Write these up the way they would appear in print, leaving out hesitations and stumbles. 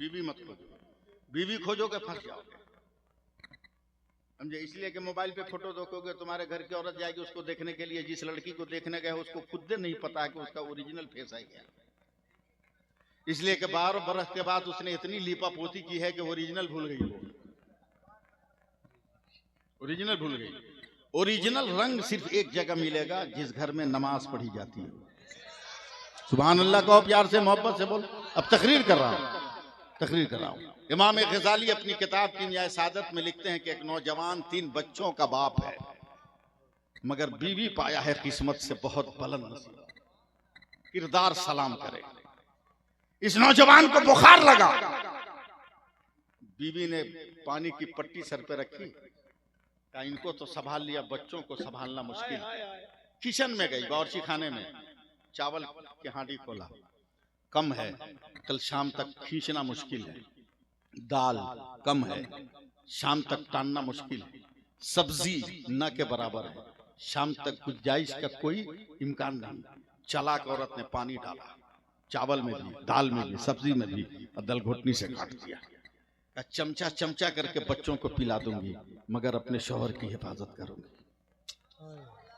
बीवी मत खोजो, बीवी खोजोगे फंस जाओगे, समझे। इसलिए कि मोबाइल पे फोटो देखोगे, तुम्हारे घर की औरत जाएगी उसको देखने के लिए, जिस लड़की को देखने गए उसको खुद नहीं पता है कि उसका ओरिजिनल फेस है क्या। इसलिए कि 12 बरस के बाद उसने इतनी लीपा पोती की है कि ओरिजिनल भूल गई, वो ओरिजिनल भूल गई। ओरिजिनल रंग सिर्फ एक जगह मिलेगा, जिस घर में नमाज पढ़ी जाती है। सुभान अल्लाह कहो प्यार से, मोहब्बत से बोल। अब तकरीर कर रहा हूं, तकरीर कर रहा हूं। इमाम गजाली अपनी किताब कीमिया सादत में लिखते हैं कि एक नौजवान 3 बच्चों का बाप है, मगर बीवी पाया है किस्मत से बहुत बुलंद नसीब, किरदार सलाम करे। इस नौजवान को बुखार लगा, बीवी ने पानी की पट्टी सर पे रखी, कहा इनको तो संभाल लिया, बच्चों को संभालना मुश्किल। किचन में गई, बावर्ची खाने में, चावल के हांडी खोला, कम है, कल शाम तक खींचना मुश्किल है, दाल कम है, शाम तक टानना मुश्किल है, सब्जी न के बराबर है, शाम तक गुंजाइश का कोई इम्कान नहीं। चालाक औरत ने पानी डाला, चावल में भी, दाल में भी, सब्जी में भी, और दल घोटनी से काट दिया। चमचा चमचा करके बच्चों को पिला दूंगी, मगर अपने शौहर की हिफाजत करूंगी।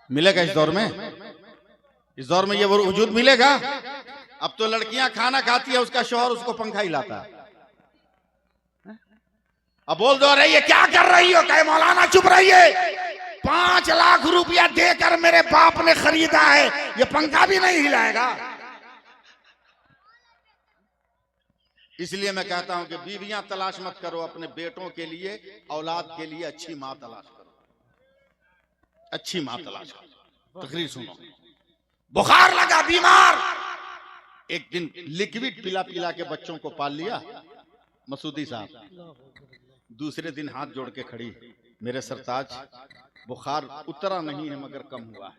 मिलेगा इस दौर में, इस दौर में ये वो वजूद मिलेगा। अब तो लड़कियां खाना खाती है, उसका शौहर उसको पंखा हिलाता है। अब बोल दो रही है क्या कर रही हो, कहे मौलाना चुप रहिए, 5 लाख रुपया देकर मेरे बाप ने खरीदा है, ये पंखा भी नहीं हिलाएगा। इसलिए मैं कहता हूं कि बीवियां तलाश मत करो, अपने बेटों के लिए, औलाद के लिए अच्छी मां तलाश करो, अच्छी मां तलाश करो। तकरीर सुनो। बुखार लगा, बीमार, एक दिन लिक्विड पिला पिला के बच्चों को पाल लिया मसूदी साहब। दूसरे दिन हाथ जोड़ के खड़ी, मेरे सरताज बुखार उतरा नहीं है मगर कम हुआ है,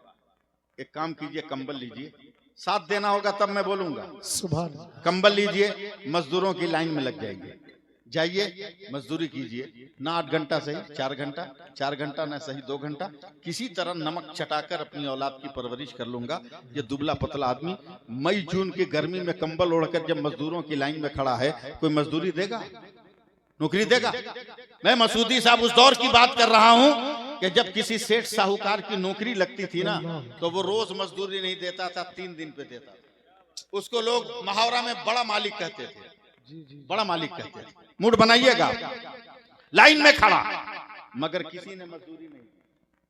एक काम कीजिए, कंबल लीजिए, साथ देना होगा तब मैं बोलूंगा, सुभान, कंबल लीजिए, मजदूरों की लाइन में लग जाइए, जाइए मजदूरी कीजिए, ना 8 घंटा सही 4 घंटा, 4 घंटा ना सही 2 घंटा, किसी तरह नमक चटाकर अपनी औलाद की परवरिश कर लूंगा। ये दुबला पतला आदमी मई जून की गर्मी में कंबल ओढ़कर जब मजदूरों की लाइन में खड़ा है, कोई मजदूरी देगा, नौकरी देगा? मैं मसूदी साहब उस दौर की बात कर रहा हूं कि जब किसी सेठ साहूकार की नौकरी लगती थी ना, तो वो रोज मजदूरी नहीं देता था, 3 दिन पे देता था। उसको लोग मुहावरा में बड़ा मालिक कहते थे, बड़ा मालिक कहते थे। मूड बनाइएगा, लाइन में खड़ा, मगर किसी ने मजदूरी नहीं।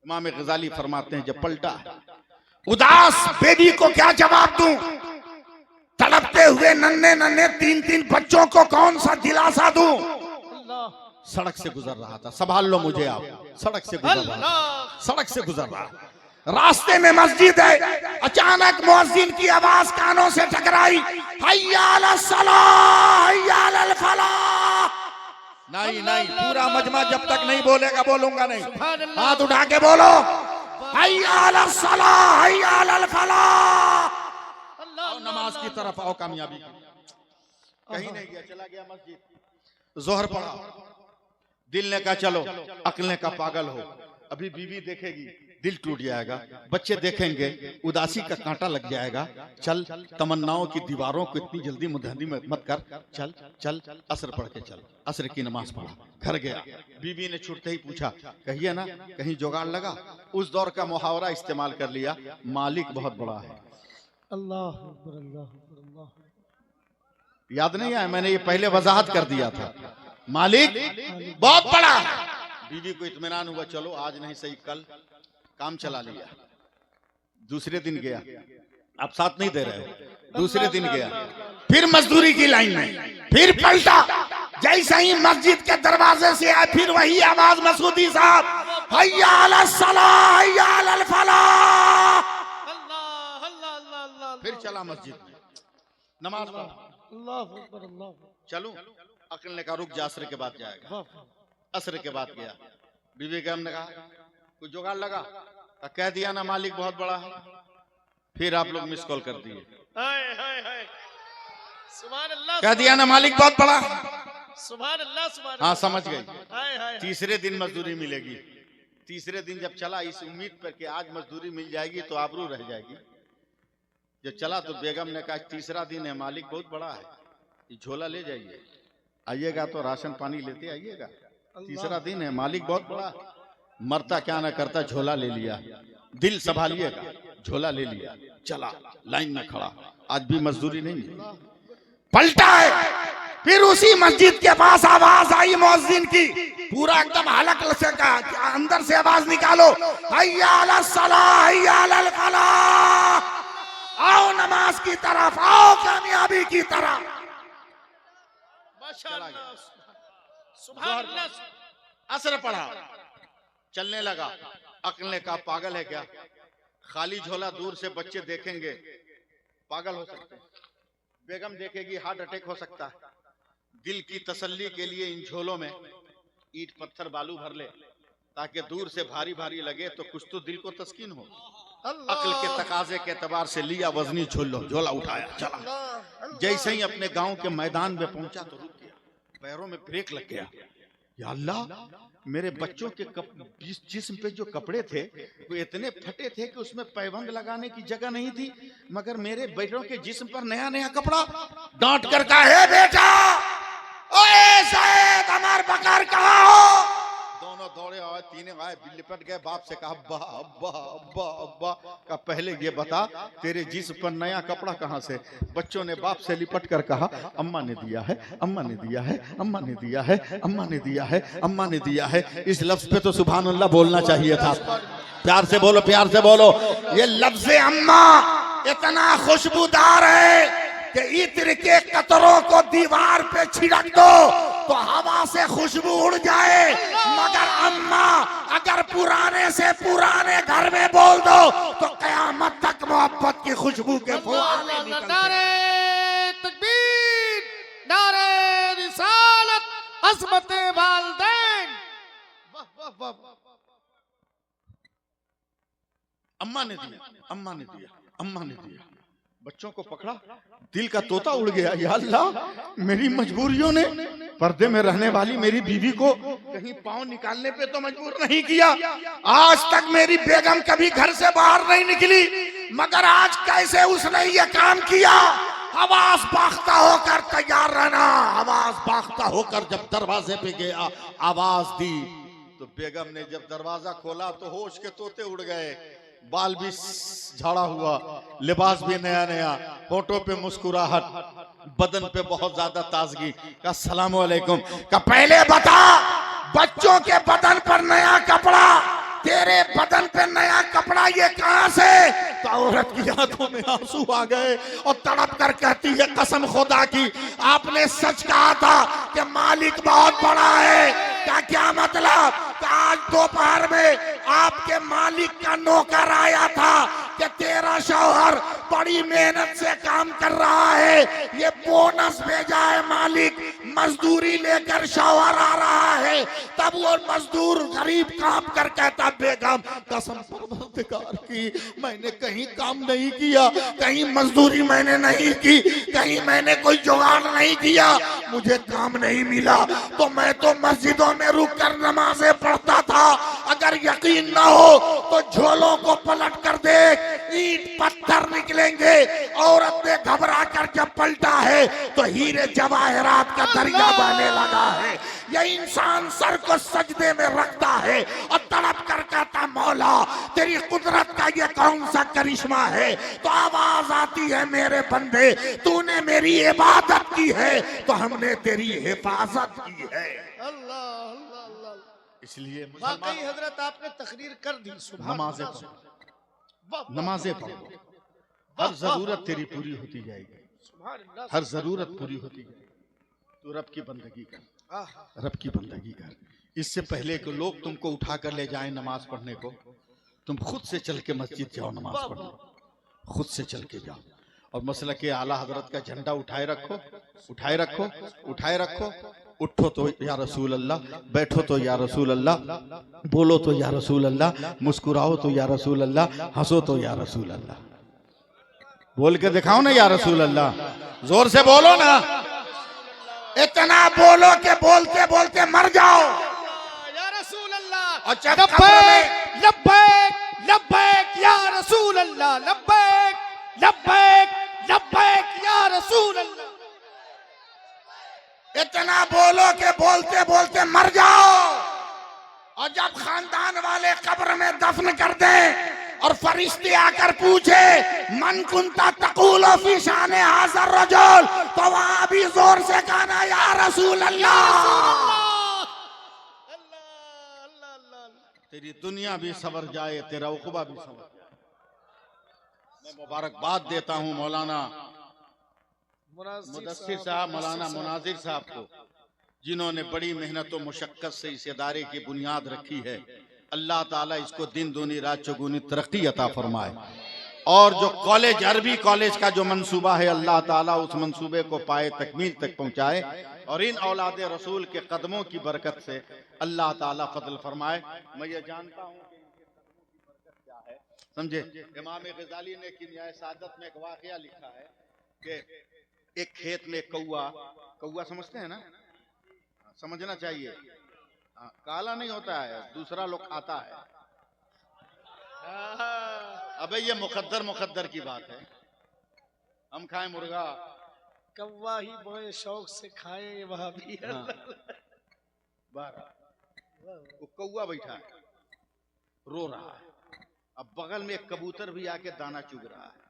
इमाम गजाली फरमाते हैं, जब पलटा, उदास बेबी को क्या जवाब दूं, तड़पते हुए नन्हे नन्हे 3-3 बच्चों को कौन सा दिलासा दूं। सड़क से गुजर रहा था, संभाल लो मुझे आप, सड़क से गुजर रहा, सड़क से गुजर रहा, रास्ते में मस्जिद है, अचानक मुअज्जिन की आवाज कानों से टकराई, हय्या अलस सलाह हय्या अलल फलाह। नहीं नहीं, पूरा मजमा जब तक नहीं बोलेगा बोलूंगा नहीं, हाथ उठा के बोलो, हय्या अलस सलाह हय्या अलल फलाह। नमाज की तरफ आओ, कामयाबी कहीं नहीं गया, चला गया मस्जिद, जोहर पढ़ा, दिल ने कहा चलो, अक्ल ने कहा पागल हो, अभी बीवी देखेगी दिल टूट जाएगा, बच्चे देखेंगे उदासी का कांटा लग जाएगा, चल तमन्नाओं की दीवारों को इतनी जल्दी मुंहदी मत कर, चल चल असर पढ़ के चल। असर की नमाज पढ़ा, घर गया, बीवी ने छूटते ही पूछा, कहिए ना कहीं जुगाड़ लगा। उस दौर का मुहावरा इस्तेमाल कर लिया, मालिक बहुत बड़ा है। अल्लाह अल्लाह, याद नहीं आया, मैंने ये पहले वजाहत कर दिया था, मालिक बहुत बड़ा है। बीवी को इत्मीनान हुआ, चलो आज नहीं सही कल, काम चला लिया। दूसरे दिन गया, आप साथ नहीं दे रहे हो, दूसरे दिन गया, फिर मजदूरी की लाइन में, फिर पलटा, जैसे ही मस्जिद के दरवाजे से आए, फिर वही आवाज, मसूदी साहब, हय्या अलस सलाह हय्या अलल फलाह। फिर चला मस्जिद में, नमाज पढ़ा, चलूं, अक्ल ने कहा रुक जा, असर के बाद जाएगा। असर के बाद गया, बीवी के हमने कहा कुछ जुगाड़ लगा, कह दिया ना मालिक बहुत बड़ा है। फिर आप लोग मिस कॉल कर दिए, कह दिया ना मालिक बहुत बड़ा है, हाँ समझ गई। तीसरे दिन मजदूरी मिलेगी, तीसरे दिन जब चला इस उम्मीद पर कि आज मजदूरी मिल जाएगी तो आबरू रह जाएगी, जब चला तो बेगम ने कहा तीसरा दिन है, मालिक बहुत बड़ा है, ये झोला ले जाइए। आइएगा तो राशन पानी लेते आइएगा। तीसरा दिन है, मालिक बहुत बड़ा, मरता क्या ना करता, झोला ले लिया, दिल संभालिएगा, झोला ले लिया, चला लाइन में खड़ा, आज भी मजदूरी नहीं मिली, पलटा है। फिर उसी मस्जिद के पास आवाज आई मुअज्जिन की, पूरा एकदम हलक से कहा, अंदर से आवाज निकालो, हैया अलस सलाह हैया अलल फलाह, आओ नमाज की तरफ, आओ कामयाबी की तरफ। असर पड़ा, चलने लगा। अक्ल ने कहा पागल है क्या, खाली झोला दूर से बच्चे देखेंगे पागल हो सकते हैं, बेगम देखेगी हार्ट अटैक हो सकता है। दिल की तसल्ली के लिए इन झोलों में ईंट पत्थर बालू भर ले, ताकि दूर से भारी भारी लगे तो कुछ तो दिल को तस्कीन हो। अक्ल के तकाजे के एतबार से लिया वजनी झोला उठाया, चला। जैसे ही अपने गांव के मैदान में पहुंचा तो रुक गया, पैरों में ब्रेक लग गया। या अल्लाह, मेरे बच्चों के जिस्म पे जो कपड़े थे वो इतने फटे थे कि उसमें पैबंद लगाने की जगह नहीं थी, मगर मेरे बेटों के जिस्म पर नया नया कपड़ा। डांट कर कहा, हे बेटा, ओए शायद हमार बकर कहाँ हो? दोनों दौड़े आए, तीनों आए, लिपट गए, बाप से कहा अब्बा अब्बा अब्बा अब्बा। का पहले ये बता तेरे जिस्म पर नया कपड़ा कहाँ से? बच्चों ने बाप से लिपट कर कहा अम्मा ने दिया है, अम्मा ने दिया है, अम्मा ने दिया है, अम्मा ने दिया है, अम्मा ने दिया है। इस लफ्ज पे तो सुभान अल्लाह बोलना चाहिए था। प्यार से बोलो, प्यार से बोलो। ये लफ्ज अम्मा इतना खुशबूदार है कि इत्र के कतरों को दीवार पे छिड़क दो तो हवा से खुशबू उड़ जाए, मगर अम्मा अगर पुराने से पुराने घर में बोल दो तो कयामत तक मोहब्बत की खुशबू के फुहारे निकलते। नारे तकबीर, नारे रिसालत, अज़मत वालिदैन। अम्मा ने दिया, अम्मा ने दिया, अम्मा ने दिया। बच्चों को पकड़ा, दिल का तोता उड़ गया। या अल्लाह, मेरी मजबूरियों ने पर्दे में रहने वाली मेरी बीवी को कहीं पांव निकालने पे तो मजबूर नहीं किया। आज तक मेरी बेगम कभी घर से बाहर नहीं निकली, मगर आज कैसे उसने ये काम किया। आवाज बाख्ता होकर तैयार रहना। आवाज बाख्ता होकर जब दरवाजे पे गया, आवाज दी तो बेगम ने जब दरवाजा खोला तो होश के तोते उड़ गए। बाल भी झाड़ा हुआ, लिबास भी नया नया, होठों पे मुस्कुराहट, बदन पे बहुत ज्यादा ताजगी। का सलाम वालेकुम। का पहले बता, बच्चों के बदन पर नया कपड़ा, तेरे बदन पे नया कपड़ा ये कहां से? तो औरत की आंखों में आंसू आ गए और तड़प कर कहती है कसम खुदा की, आपने सच कहा था कि मालिक बहुत बड़ा है। क्या मतलब? तो आज दोपहर में आपके मालिक का नौकर आया था कि तेरा शौहर बड़ी मेहनत से काम कर रहा है, ये बोनस भेजा है मालिक, मजदूरी लेकर शौहर आ रहा है। तब वो मजदूर गरीब काम कर कहता बेगम कसम परवरदिगार की, मैंने कहीं काम नहीं किया, कहीं मजदूरी मैंने नहीं की, कहीं मैंने कोई जुगाड़ नहीं किया, मुझे काम नहीं मिला तो मैं तो मस्जिदों में रुक कर नमाजें पढ़ता था। अगर यकीन ना हो तो झोलों को पलट कर देख, ईंट पत्थर निकलेंगे। औरत ने घबरा कर जब पलटा है तो हीरे जवाहरात का दरिया बहने लगा है। यह इंसान सर को सजदे में रखता है और तड़प कर कहता मौला तेरी कुदरत का ये कौन सा करिश्मा है। तो आवाज आती है मेरे बंदे, तूने मेरी इबादत की है तो हमने तेरी हिफाजत की है। अल्लाह अल्लाह अल्लाह। इसलिए वाकई हजरत आपने तकरीर कर दी। नमाजें पढ़ो, नमाजें पढ़ो, हर जरूरत तेरी पूरी होती जाएगी, हर जरूरत पूरी होती जाएगी। तो रब की बंदगी कर, रब की बंदगी कर। इससे पहले कि लोग तुमको उठा कर ले जाएं नमाज पढ़ने को, तुम खुद से चल के मस्जिद जाओ, नमाज पढ़ो, खुद से चल के जाओ। और मसला के आला हजरत का झंडा उठाए रखो, उठाए रखो, उठाए रखो। उठो तो या रसूल अल्लाह, बैठो तो या रसूल अल्लाह, बोलो तो या रसूल अल्लाह, मुस्कुराओ तो या रसूल अल्लाह, हंसो तो या रसूल अल्लाह। बोल के दिखाओ ना या रसूल अल्लाह, जोर से बोलो ना, इतना बोलो कि बोलते बोलते मर जाओ। या रसूल अल्लाह। और जब लब्बैक लब्बैक लब्बैक या रसूल अल्लाह, लब्बैक लब्बैक लब्बैक या रसूल अल्लाह। इतना बोलो कि बोलते बोलते मर जाओ, और जब खानदान वाले कब्र में दफन कर दें और फरिश्ते आकर पूछे मन कुंता तकूलो फी शाने हाज़र रजुल, तो वहां भी जोर से कहना या रसूल अल्लाह। तेरी दुनिया भी सवर जाए, तेरा उक़बा भी सवर जाए। मैं मुबारकबाद देता हूँ मौलाना मुदस्सिर साहब, मौलाना मुनाजिर साहब को, जिन्होंने बड़ी मेहनत और मुशक्कत से इस इदारे की बुनियाद रखी है। अल्लाह ताला इसको दिन दूनी रात चौगुनी तरक्की अता फरमाए। और जो कॉलेज, अरबी कॉलेज का जो मंसूबा है, अल्लाह ताला उस मंसूबे को पाए तकमील तक पहुंचाए, और इन औलाद रसूल के कदमों की बरकत से अल्लाह ताला फजल फरमाए। मैं ये जानता हूँ कि इनके कदमों की बरकत क्या है, समझे। इमाम गजाली ने किमियाए सादत में एक वाकया लिखा है कि एक खेत में कौआ समझते हैं ना, समझना चाहिए, काला नहीं होता है, दूसरा लोग खाता है। अबे ये मुकद्दर की बात है, हम खाएं मुर्गा, कौवा ही बोए शौक से खाए वह भी। वो कौआ बैठा है, रो रहा है, अब बगल में एक कबूतर भी आके दाना चुग रहा है।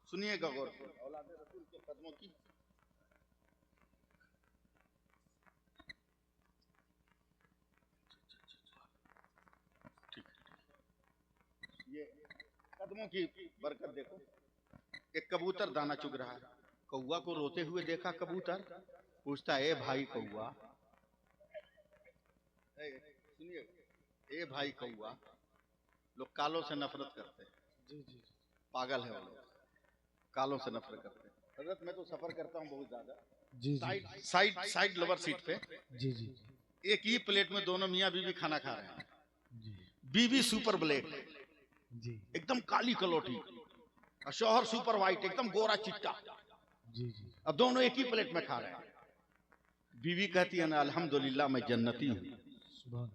सुनिएगा गौर से, औलाद रसूल के कदमों की। ये कदमों की बरकत देखो। एक कबूतर दाना चुग रहा है, कौआ को रोते हुए देखा कबूतर, पूछता है ए भाई कौआ, सुनिए, ए भाई कौआ, लोग कालों से नफरत करते हैं, जी जी पागल है वो लोग, कालों से नफरत करते हैं। हजरत मैं तो सफर करता हूँ बहुत ज्यादा, जी साइड लोअर सीट पे, जी जी एक ही प्लेट में दोनों मियाँ बीवी खाना खा रहे हैं। जी बीवी सुपर ब्लैक, जी एकदम काली कलोटी, और शौहर सुपर व्हाइट, एकदम गोरा चिट्टा। जी जी अब दोनों एक ही प्लेट में खा रहे हैं। बीवी कहती है ना अल्हम्दुलिल्लाह मैं जन्नती हूँ। सुभान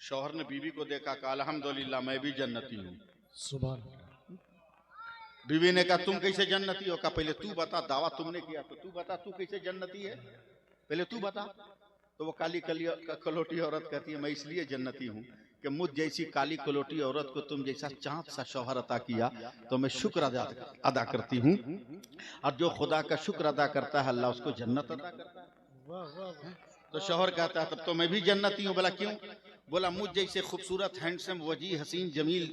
शौहर ने बीवी को देखा, कहा अल्हम्दुलिल्लाह मैं भी जन्नती हूँ। सुभान। बीवी ने कहा तुम कैसे जन्नती हो? कहा पहले तू बता, दावा तुमने किया तो तू बता तू कैसे जन्नती है, पहले तू बता। तो वो काली कलोटी औरत कहती है मैं इसलिए जन्नती हूँ कि मुझ जैसी काली कलोटी औरत को तुम जैसा चांद सा शौहर अता किया, तो मैं शुक्र अदा करती हूँ, और जो खुदा का शुक्र अदा करता है अल्लाह उसको जन्नत अता करता है। वाह वाह वाह। तो शौहर कहता है तब तो मैं भी जन्नती हूँ। बोला क्यों? बोला मुझ जैसे खूबसूरत हैंडसम वजी हसीन जमील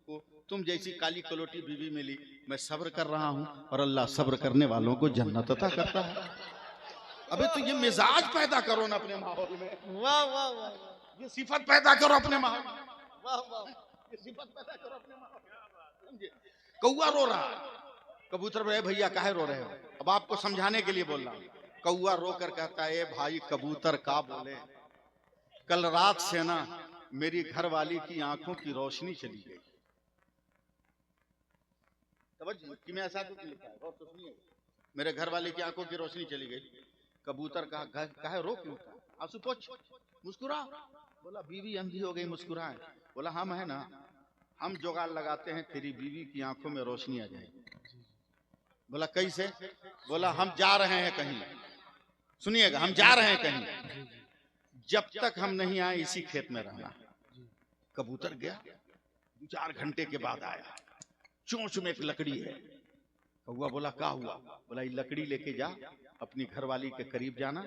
को तुम जैसी काली कलोटी बीवी मिली, मैं सब्र कर रहा हूँ, और अल्लाह सब्र करने वालों को जन्नत अता करता है। अबे तो ये मिजाज पैदा करो ना अपने माहौल में, वाह वाह वाह ये सिफत पैदा करो अपने माहौल में, वाह वाह। ये सिफत पैदा करो अपने माहौल में, समझे। कौआ रो रहा है, कबूतर भाई भैया काहे रो रहे हो? अब आपको समझाने के लिए बोल रहा हूँ। कौआ रो कर कहता है भाई कबूतर का बोले, कल रात से ना मेरी घर वाली की आंखों की रोशनी चली गई। मेरे घर वाले की आंखों की रोशनी चली गई। कबूतर कहा काहे रो क्यों? आंसू पोछ, मुस्कुरा। बोला बीवी अंधी हो गई मुस्कुराए। बोला हम है ना, हम जुगाड़ लगाते हैं तेरी बीवी की आंखों में रोशनी आ जाएगी। बोला कैसे? बोला हम जा रहे हैं कहीं, सुनिएगा, हम जा रहे हैं कहीं, जब तक हम नहीं आए इसी खेत में रहना। कबूतर गया, 2-4 घंटे के बाद आया, चोंच में एक लकड़ी है। कौआ बोला क्या हुआ? बोला ये लकड़ी लेके जा, अपनी घरवाली के करीब जाना,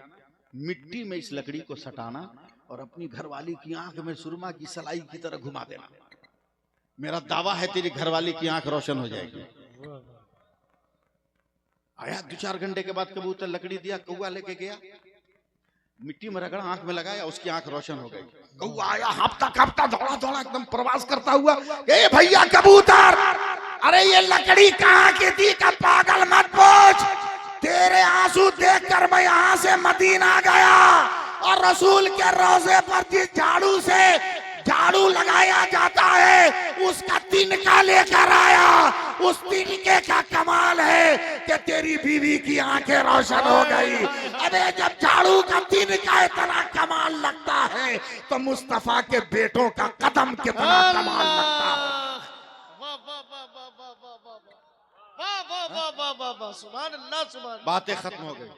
मिट्टी में इस लकड़ी को सटाना, और अपनी घरवाली की आंख में सुरमा की सलाई की तरह घुमा देना। मेरा दावा है तेरी घरवाली की आंख रोशन हो जाएगी। आया 2-4 घंटे के बाद कबूतर लकड़ी दिया, कौआ लेके गया, मिट्टी में रगड़ा, आंख में लगाया, उसकी आंख रोशन हो गई। कौआ आया हांफता दौड़ा एकदम प्रवास करता हुआ, ए भैया कबूतर, अरे ये लकड़ी कहाँ की थी? का पागल मत पूछ, तेरे आंसू देखकर मैं यहाँ से मदीना गया, और रसूल के रोजे पर जिस झाड़ू से झाड़ू लगाया जाता है उसका तिनका लेकर आया। उस तिनके का कमाल है कि तेरी बीवी की आंखें रोशन हो गई। अरे जब झाड़ू का तिनका इतना कमाल लगता है तो मुस्तफा के बेटों का कदम कितना कमाल लगता है। वाह वाह वाह वाह वाह वाह वाह वाह वाह वाह वाह वाह वाह। सुभान अल्लाह सुभान। बातें खत्म हो गई,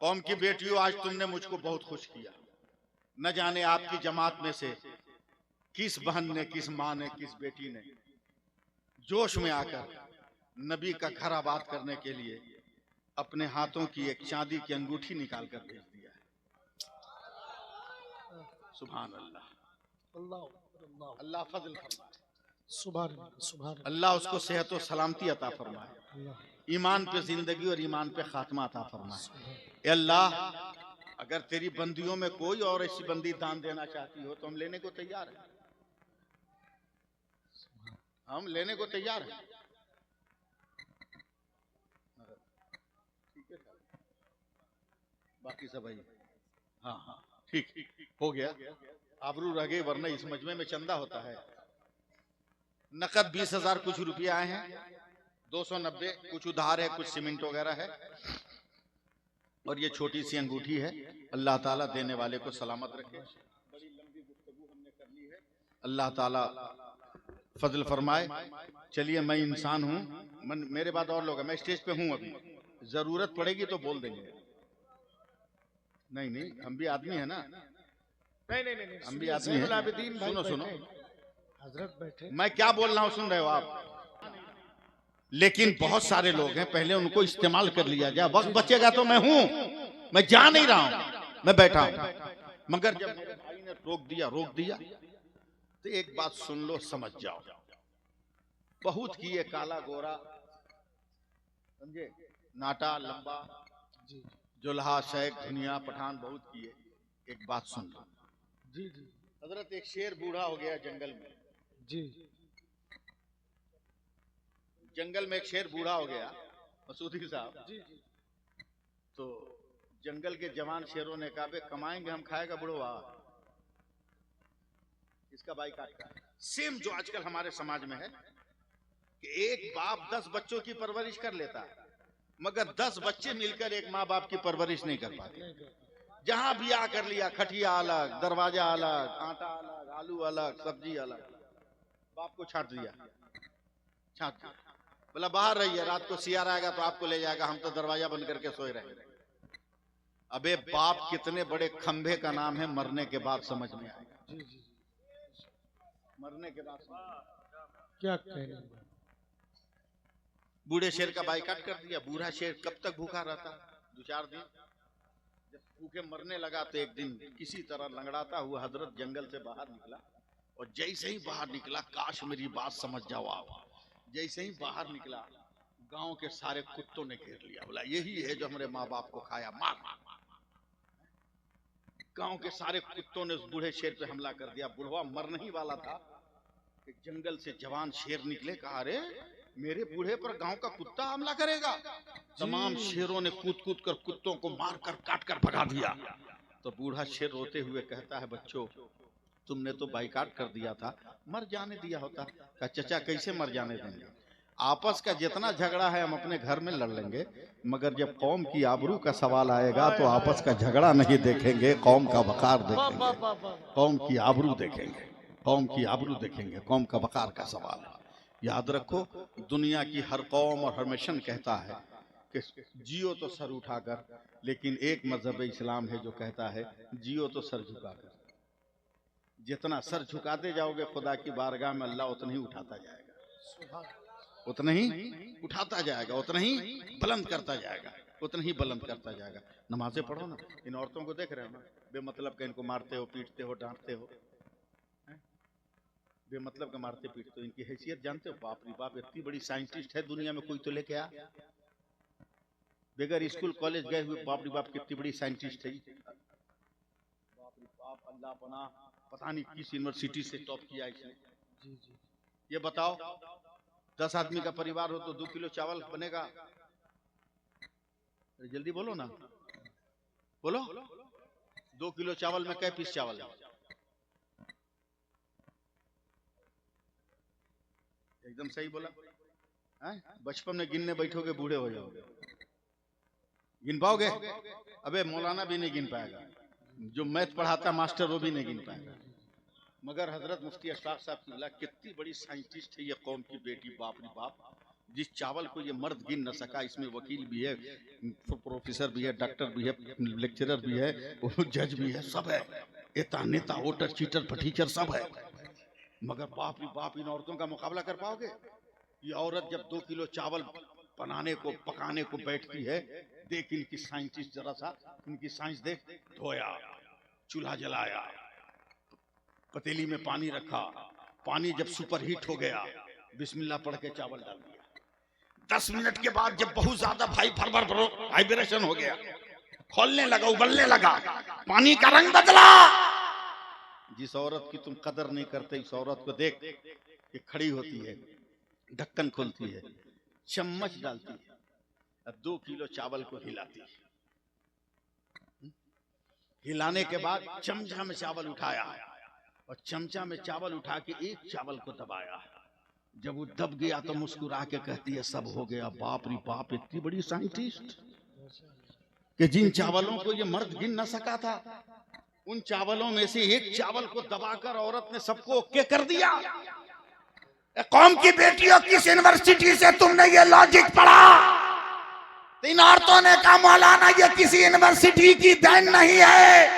कौम की बेटियों, आज तुमने मुझको बहुत खुश किया। न जाने आपकी जमात में से किस बहन ने, किस माँ ने, किस बेटी ने जोश में आकर नबी का घर आबाद करने के लिए अपने हाथों की एक चांदी की अंगूठी निकाल कर भेज दिया है। सुभान अल्लाह। अल्लाह अल्लाह फजल फरमाए, सुभान अल्लाह उसको सेहत और सलामती अता फरमाए, अल्लाह ईमान पे जिंदगी और ईमान पे खात्मा अता फरमाए। ए अल्लाह, अगर तेरी बंदियों में कोई और ऐसी बंदी दान देना चाहती हो तो हम लेने को तैयार हैं, हम लेने को तैयार हैं। ठीक है, बाकी सब भाई, हाँ हाँ ठीक हो गया। आबरू रह गए, वरना इस मजमे में चंदा होता है। नकद 20,000 कुछ रुपया आए हैं, 290 कुछ उधार है, कुछ सीमेंट वगैरह है, और ये छोटी सी अंगूठी है। अल्लाह ताला देने वाले को सलामत रखे। बड़ी लंबी गुफ्तगू हमने कर ली है, अल्लाह ताला फजल फरमाए। चलिए, मैं इंसान हूँ, मेरे बाद और लोग हैं, मैं स्टेज पे हूँ, अभी जरूरत पड़ेगी तो बोल देंगे। नहीं नहीं, हम भी आदमी है ना, नहीं हम भी आदमी हैं। ज़ैनुल-आबिदीन भाई सुनो सुनो, बैठे, हजरत बैठे। मैं क्या बोल रहा हूँ सुन रहे हो आप? लेकिन बहुत सारे लोग हैं, पहले उनको इस्तेमाल कर लिया जाए, वक्त बचेगा तो मैं हूं, मैं जा नहीं रहा हूं, मैं बैठा हूं। मगर जब मेरे भाई ने रोक दिया तो एक बात सुन लो, समझ जाओ। बहुत किए काला गोरा, समझे, नाटा लंबा, जी जुल्हा शेख दुनिया पठान, बहुत किए। एक बात सुन लो जी जी हजरत, एक शेर बूढ़ा हो गया जंगल में। जी जंगल में एक शेर बूढ़ा हो गया, मसूदी साहब। जी जी तो जंगल के जवान शेरों ने कहा, बे कमाएंगे हम, खाएगा बुढ़वा, इसका बाइकाट का। सेम जो आजकल हमारे समाज में है कि एक बाप 10 बच्चों की परवरिश कर लेता है, मगर 10 बच्चे मिलकर एक माँ बाप की परवरिश नहीं कर पाते। जहां ब्याह कर लिया, खटिया अलग, दरवाजा अलग, आटा अलग, आलू अलग, सब्जी अलग, बाप को छाट दिया, बोला बाहर रहिए, रात को सियार आएगा तो आपको ले जाएगा, हम तो दरवाजा बंद करके सोए रहे। अबे बाप कितने बड़े खंभे का नाम है, मरने के बाद समझ में आएगा। जी जी मरने के बाद समझ में आएगा। क्या कहने हैं? बूढ़े शेर का बाइकाट कर दिया। बूढ़ा शेर कब तक भूखा रहता? 2-4 दिन। जब भूखे मरने लगा तो एक दिन किसी तरह लंगड़ाता हुआ हजरत जंगल से बाहर निकला, और जैसे ही बाहर निकला, काश मेरी बात समझ जाओ आप, जैसे ही बाहर निकला, गांव के सारे कुत्तों ने घेर लिया। बोला यही है जो हमारे माँ बाप को खाया, मार मार मार। गांव के सारे कुत्तों ने उस बूढ़े शेर पे हमला कर दिया। बुढ़वा मरने ही वाला था कि जंगल से जवान शेर निकले, कहा अरे मेरे बूढ़े पर गांव का कुत्ता हमला करेगा। तमाम शेरों ने कूद कूद कर कुत्तों को मार कर काट कर भगा दिया। तो बूढ़ा शेर रोते हुए कहता है, बच्चों तुमने तो बाइकाट कर दिया था, मर जाने दिया होता। कहा चचा कैसे मर जाने देंगे, आपस का जितना झगड़ा है हम अपने घर में लड़ लेंगे, मगर जब कौम की आबरू का सवाल आएगा तो आपस का झगड़ा नहीं देखेंगे, कौम का वकार देखेंगे, कौम की आबरू देखेंगे, कौम की आबरू देखेंगे, कौम का वकार का सवाल है। याद रखो, दुनिया की हर कौम और हर मिशन कहता है कि जियो तो सर उठाकर, लेकिन एक मजहब इस्लाम है जो कहता है जियो तो सर झुकाकर। जितना सर झुकाते जाओगे खुदा की बारगाह में, अल्लाह उतना ही उठाता जाएगा, उतना ही उठाता जाएगा, उतना ही बुलंद करता जाएगा, उतना ही बुलंद करता जाएगा। नमाजें पढ़ो ना, इन औरतों को देख रहे हो ना, बेमतलब का इनको मारते हो, पीटते हो, डांटते हो, बेमतलब का मारते पीटते हो। इनकी हैसियत जानते हो? बाप रे बाप, इतनी बड़ी साइंटिस्ट है दुनिया में, कोई तो लेके आ, बगैर स्कूल कॉलेज गए हुए, बाप रे बाप कितनी बड़ी साइंटिस्ट है। बाप रे बाप, अल्लाह पना, पता नहीं किस यूनिवर्सिटी से टॉप किया इसने। जी जी ये बताओ, 10 आदमी का परिवार हो तो 2 किलो चावल बनेगा? जल्दी बोलो ना, बोलो 2 किलो चावल में कै पीस चावल है? एकदम सही बोला। बचपन में गिनने बैठोगे बूढ़े हो जाओगे, गिन पाओगे? अबे मौलाना भी नहीं गिन पाएगा, जो मैथ पढ़ाता मास्टर वो भी नहीं गिन पाएगा। मगर हजरत मुफ्ती अशफाक साहब की कितनी बड़ी साइंटिस्ट है ये कौम की बेटी, बाप रे बाप। जिस चावल को ये मर्द गिन न सका, इसमें वकील भी है, प्रोफेसर भी है, डॉक्टर भी है, लेक्चरर भी है, जज भी है, सब है, एता नेता वोटर चीटर फटीचर सब है, मगर बाप रे बाप इन औरतों का मुकाबला कर पाओगे? ये औरत जब 2 किलो चावल बनाने को पकाने को बैठती है, देख इनकी साइंटिस्ट, जरा सा इनकी साइंस देख, धोया, चूल्हा जलाया, पतीली में पानी रखा, पानी जब सुपर हीट हो गया, बिस्मिल्लाह पढ़ के चावल डाल दिया। 10 मिनट के बाद जब बहुत ज्यादा भाई फरवर वाइब्रेशन हो गया, खोलने लगा, उबलने लगा, पानी का रंग बदला। जिस औरत की तुम कदर नहीं करते, इस औरत को देख, ये खड़ी होती है, ढक्कन खोलती है, चम्मच डालती है, और 2 किलो चावल को हिलाती है। हिलाने के बाद चमचा में चावल उठाया, और चमचा में चावल उठा के एक चावल को दबाया। जब वो दब गया तो मुस्कुरा के कहती है सब हो गया। बाप रे बाप, इतनी बड़ी साइंटिस्ट कि जिन चावलों को ये मर्द गिन न सका था, उन चावलों में से एक चावल को दबाकर औरत ने सबको ओके कर दिया। कौम की बेटियों, किस यूनिवर्सिटी से तुमने ये लॉजिक पढ़ा? 3 औरतों ने कहा मौलाना ये किसी यूनिवर्सिटी की देन नहीं है।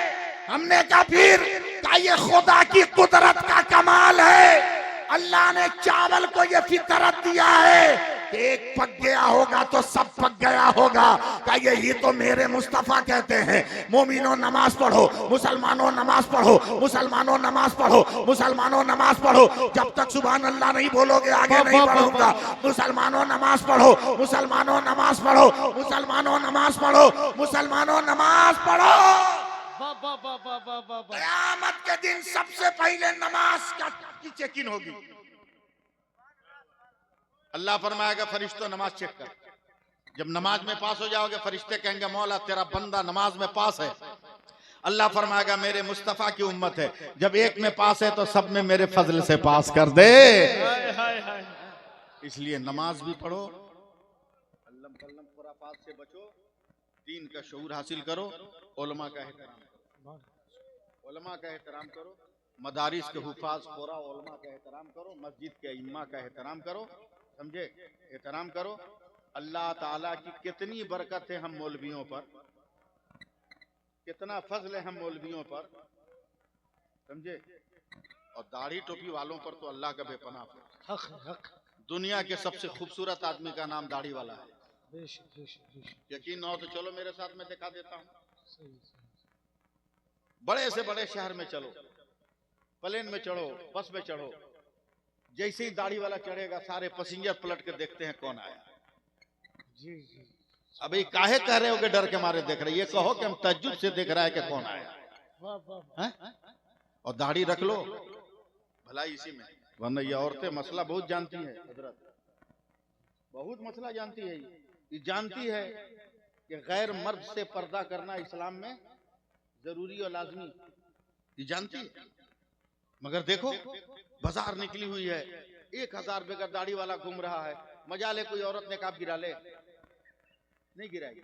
हमने कहा फिर? क्या ये खुदा की कुदरत का कमाल है? अल्लाह ने चावल को ये फितरत दिया है कि एक पक गया होगा तो सब पक गया होगा। क्या यही तो मेरे मुस्तफा कहते हैं, मोमिनों नमाज पढ़ो, मुसलमानों नमाज पढ़ो, मुसलमानों नमाज पढ़ो, मुसलमानों नमाज पढ़ो। जब तक सुभान अल्लाह नहीं बोलोगे आगे नहीं बढ़ूंगा। मुसलमानों नमाज पढ़ो, मुसलमानों नमाज पढ़ो, मुसलमानों नमाज पढ़ो, मुसलमानों नमाज पढ़ो। क़यामत के दिन सबसे पहले नमाज की चेकिंग होगी। अल्लाह फरमाएगा फरिश्तों नमाज चेक कर। जब नमाज में पास हो जाओगे, फरिश्ते कहेंगे मौला तेरा बंदा नमाज में पास है। अल्लाह फरमाएगा मेरे मुस्तफा की उम्मत है, जब एक में पास है तो सब में मेरे फजल से पास कर दे। इसलिए नमाज भी पढ़ो, अल्लम कल्लम खुराफात से बचो, दीन का शऊर हासिल करो, उलमा का एहतराम करो, उलमा का एहतराम करो, मदारिस के हुफाज खुरा उलमा का एहतराम करो, मस्जिद के इम्मा का एहतराम करो, समझे, एहतराम करो। अल्लाह ताला की कितनी बरकत है हम मौलवियों पर, कितना फजल है हम मौलवियों पर, समझे। और दाढ़ी टोपी वालों पर तो अल्लाह का बेपनाह है। दुनिया के सबसे खूबसूरत आदमी का नाम दाढ़ी वाला है। यकीन न हो तो चलो मेरे साथ में दिखा देता हूँ। बड़े से बड़े शहर में चलो, प्लेन में चढ़ो, बस में चढ़ो, जैसे ही दाढ़ी वाला चढ़ेगा सारे पैसेंजर पलट के देखते हैं कौन आया। अभी काहे कह रहे हो कि डर के मारे देख रहे, ये कहो कि हम तज्जुब से देख रहा है कि कौन आया है? और दाढ़ी रख लो भलाई इसी में, वरना ये औरतें मसला बहुत जानती है हजरत, बहुत मसला जानती है। ये जानती है कि गैर मर्द से पर्दा करना इस्लाम में जरूरी और लाजमी, ये जानती है। मगर देखो बाजार निकली हुई है, 1000 बगैर दाढ़ी वाला घूम रहा है, मजा ले कोई औरत ने काब गिरा ले, नहीं गिराएगी।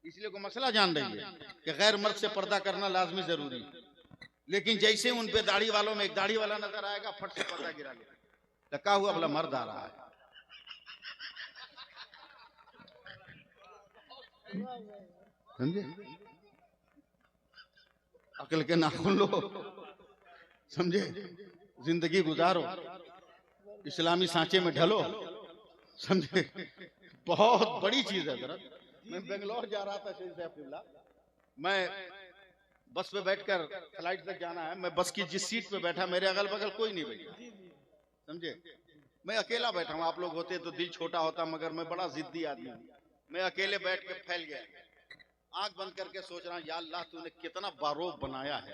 इसलिए को मसला जान रही है कि गैर मर्द से पर्दा करना लाजमी जरूरी, लेकिन जैसे उन पे दाढ़ी वालों में एक दाढ़ी वाला नजर आएगा, फट से पर्दा गिरा ले, लगा हुआ भला मर्द आ रहा है। समझे, अकल के नाखून लो, समझे, जिंदगी गुजारो, इस्लामी सांचे में ढलो, समझे। बहुत बड़ी चीज है जरा। मैं बेंगलोर जा रहा था सैफुल्लाह, मैं बस पे बैठकर, फ्लाइट तक जाना है, मैं बस की जिस सीट पे बैठा मेरे अगल बगल कोई नहीं बैठा, समझे। मैं अकेला बैठा हूँ, आप लोग होते तो दिल छोटा होता, मगर मैं बड़ा जिद्दी आदमी हूँ। मैं अकेले बैठ के फैल गया, आंख बंद करके सोच रहा हूँ या अल्लाह तूने कितना बारोब बनाया है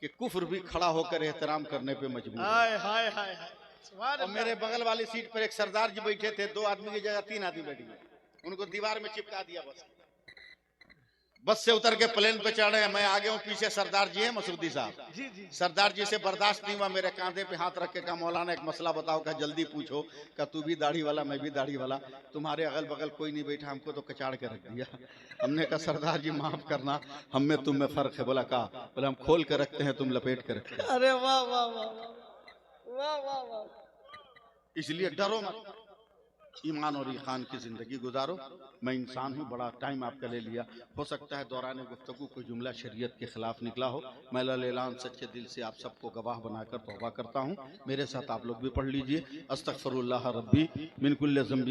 कि कुफ्र भी खड़ा होकर एहतराम करने पे मजबूर है। और मेरे बगल वाली सीट पर एक सरदार जी बैठे थे, 2 आदमी की जगह 3 आदमी बैठ गए, उनको दीवार में चिपका दिया। बस से उतर के प्लेन पे चढ़े, मैं आगे हूँ, पीछे सरदार जी है मसूदी साहब। सरदार जी से बर्दाश्त नहीं हुआ, मेरे कांधे पे हाथ रख के कहा मौलाना एक मसला बताओ, का जल्दी पूछो, का तू भी दाढ़ी वाला मैं भी दाढ़ी वाला, तुम्हारे अगल बगल कोई नहीं बैठा, हमको तो कचाड़ के रख दिया। हमने कहा सरदार जी माफ करना, हम में तुम में फर्क है। बोला कहा, बोला हम खोल के रखते हैं, तुम लपेट के रखते हैं। अरे वाह वाह वाह वाह वाह वाह। इसलिए डरो मत, ईमान और ईखान की जिंदगी गुजारो। मैं इंसान हूँ, बड़ा टाइम आपका ले लिया। हो सकता है दौरान गुफ्तगू कोई जुमला शरीयत के खिलाफ निकला हो। मैं लाल सच्चे दिल से आप सबको गवाह बनाकर तौबा करता हूँ। मेरे साथ आप लोग भी पढ़ लीजिए। अस्तगफिरुल्लाह रब्बी मिन कुल्लि ज़ंबी